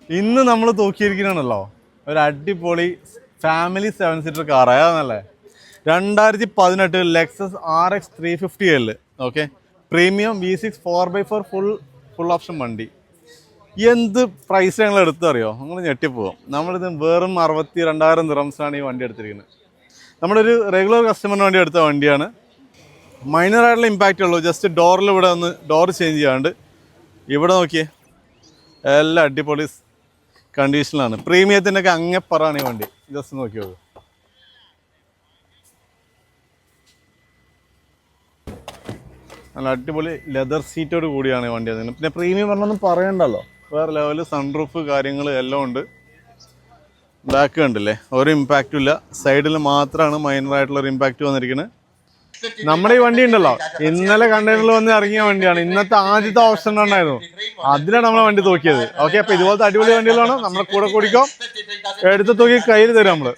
ഇന്ന് നമ്മൾ തൂക്കിയിരിക്കണല്ലോ ഒരു അടിപൊളി ഫാമിലി 7 സീറ്റർ കാർ ആയാന്നല്ലേ. 2018 Lexus RX 350L. Okay, premium V6 4x4 full option വണ്ടി. എന്ത് പ്രൈസ് ഞങ്ങൾ എടുത്തറിയോ? നിങ്ങൾ ഞെട്ടിപ്പോകും. നമ്മളിത് വെറും 62,000 ദിറംസാണ് ഈ വണ്ടി എടുത്തിരിക്കുന്നത്. നമ്മളൊരു റെഗുലർ കസ്റ്റമറിന് വേണ്ടി എടുത്ത വണ്ടിയാണ്. മൈനറായിട്ടുള്ള ഇമ്പാക്റ്റ് ഉള്ളൂ. ജസ്റ്റ് ഡോറിൽ ഇവിടെ ഒന്ന് ഡോർ ചേഞ്ച് ചെയ്യാണ്ട്. ഇവിടെ നോക്കിയേ, എല്ലാം അടിപൊളി കണ്ടീഷനിലാണ്. പ്രീമിയത്തിൻ്റെ ഒക്കെ അങ്ങപ്പറാണ് ഈ വണ്ടി. ജസ്റ്റ് നോക്കി നോക്കൂ. നല്ല അടിപൊളി ലെതർ സീറ്റോട് കൂടിയാണ് ഈ വണ്ടി. അതിന് പിന്നെ പ്രീമിയം പറഞ്ഞൊന്നും പറയണ്ടല്ലോ. വേറെ ലെവല് സൺറൂഫ് കാര്യങ്ങൾ എല്ലാം ഉണ്ട്. ബാക്ക് കണ്ടില്ലേ, ഒരു ഇമ്പാക്റ്റും ഇല്ല. സൈഡിൽ മാത്രമാണ് മൈനറായിട്ടുള്ളൊരു ഇമ്പാക്റ്റ് വന്നിരിക്കുന്നത്. നമ്മുടെ ഈ വണ്ടി ഉണ്ടല്ലോ, ഇന്നലെ കണ്ടെയ്നറിൽ വന്ന് ഇറങ്ങിയ വണ്ടിയാണ്. ഇന്നത്തെ ആദ്യത്തെ ഓപ്ഷൻ ഉണ്ടായിരുന്നു, അതിലാണ് നമ്മളെ വണ്ടി തൂക്കിയത്. ഓക്കെ, അപ്പൊ ഇതുപോലത്തെ അടിപൊളി വണ്ടികളാണ് നമ്മളെ കൂടെ കൂടിക്കോ എടുത്ത് തൂക്കി കയ്യിൽ തരും നമ്മള്.